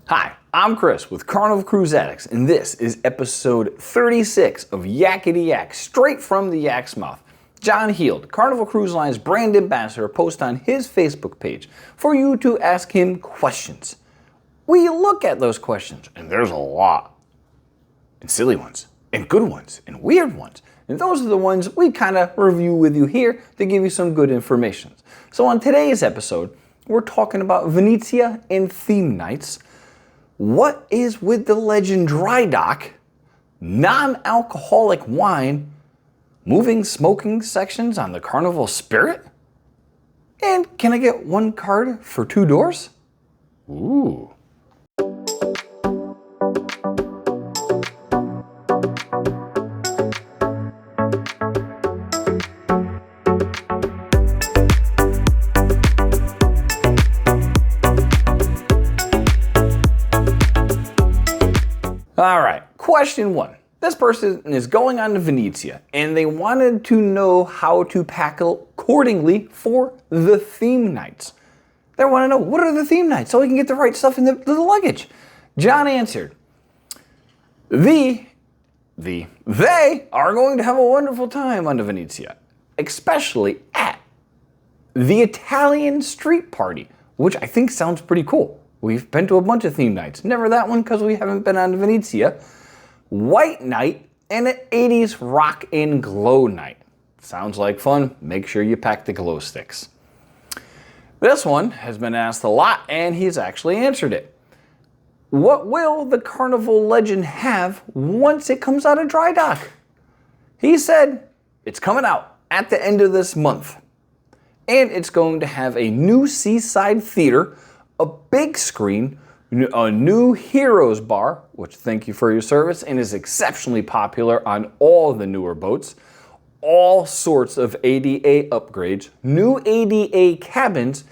Hi, I'm Chris with Carnival Cruise Addicts, and this is episode 36 of Yakety-Yak, straight from the yak's mouth. John Heald, Carnival Cruise Line's brand ambassador, posts on his Facebook page for you to ask him questions. We look at those questions, and there's a lot. And silly ones, and good ones, and weird ones. And those are the ones we kind of review with you here to give you some good information. So on today's episode, we're talking about Venezia and theme nights. What is with the legend dry dock, non-alcoholic wine, moving smoking sections on the Carnival Spirit? And can I get one card for 2 doors? Ooh. All right, question 1. This person is going on to Venezia and they wanted to know how to pack accordingly for the theme nights. They want to know, what are the theme nights so we can get the right stuff in the luggage? John answered, they are going to have a wonderful time on the Venezia, especially at the Italian street party, which I think sounds pretty cool. We've been to a bunch of theme nights. Never that one because we haven't been on Venezia. White night and an 80s rock and glow night. Sounds like fun. Make sure you pack the glow sticks. This one has been asked a lot and he's actually answered it. What will the Carnival legend have once it comes out of dry dock? He said it's coming out at the end of this month. And it's going to have a new seaside theater, a big screen, a new Heroes bar, which thank you for your service, and is exceptionally popular on all the newer boats, all sorts of ADA upgrades, new ADA cabins,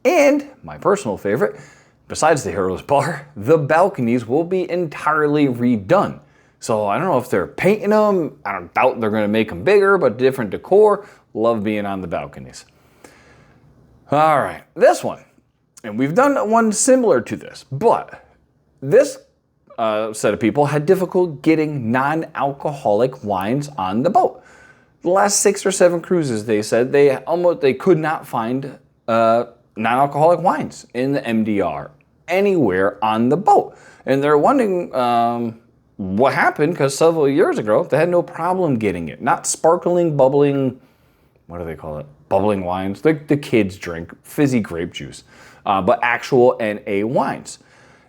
and my personal favorite, besides the Heroes bar, the balconies will be entirely redone. So I don't know if they're painting them, I don't doubt they're going to make them bigger, but different decor. Love being on the balconies. All right, this one. And we've done one similar to this, but this set of people had difficulty getting non-alcoholic wines on the boat. The last 6 or 7 cruises, they said they could not find non-alcoholic wines in the MDR anywhere on the boat. And they're wondering what happened, because several years ago, they had no problem getting it. Not sparkling, bubbling, what do they call it? Bubbling wines, like the kids drink, fizzy grape juice. But actual NA wines.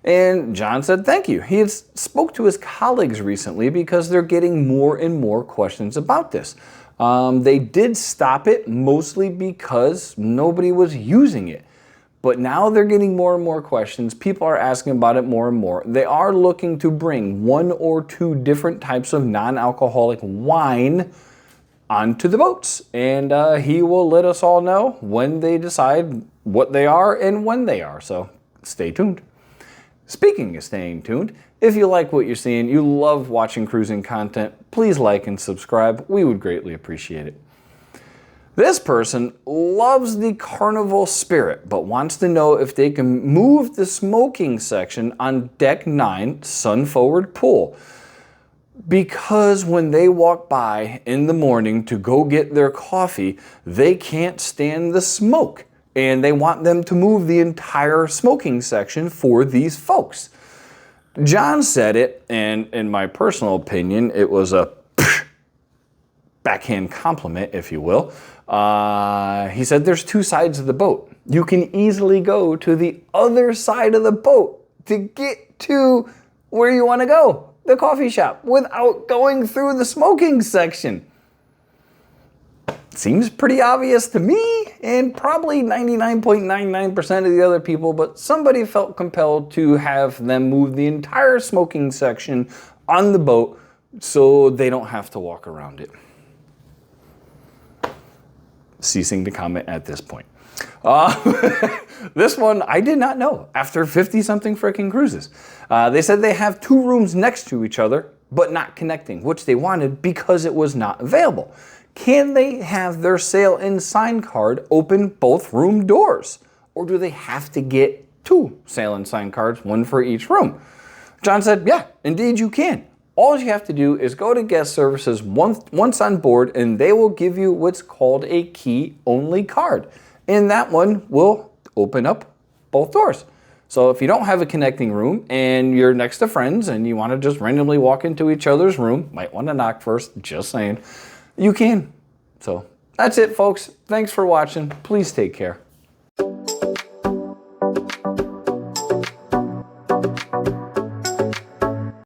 And John said thank you. He had spoke to his colleagues recently because they're getting more and more questions about this. They did stop it mostly because nobody was using it. But now they're getting more and more questions. People are asking about it more and more. They are looking to bring 1 or 2 different types of non-alcoholic wine onto the boats. And he will let us all know when they decide what they are and when they are, so stay tuned. Speaking of staying tuned, if you like what you're seeing, you love watching cruising content, please like and subscribe. We would greatly appreciate it. This person loves the Carnival Spirit, but wants to know if they can move the smoking section on deck 9 sun forward pool. Because when they walk by in the morning to go get their coffee, they can't stand the smoke. And they want them to move the entire smoking section for these folks. John said it, and in my personal opinion, it was a backhand compliment, if you will. He said there's 2 sides of the boat. You can easily go to the other side of the boat to get to where you want to go, the coffee shop, without going through the smoking section. Seems pretty obvious to me, and probably 99.99% of the other people, but somebody felt compelled to have them move the entire smoking section on the boat so they don't have to walk around it. Ceasing to comment at this point. This one I did not know after 50-something freaking cruises. They said they have 2 rooms next to each other, but not connecting, which they wanted because it was not available. Can they have their sail and sign card open both room doors? Or do they have to get 2 sail and sign cards, 1 for each room. John said, yeah, indeed you can. All you have to do is go to guest services once on board, and they will give you what's called a key-only card. And that one will open up both doors. So if you don't have a connecting room and you're next to friends and you want to just randomly walk into each other's room, might want to knock first, just saying, you can. So that's it, folks. Thanks for watching. Please take care.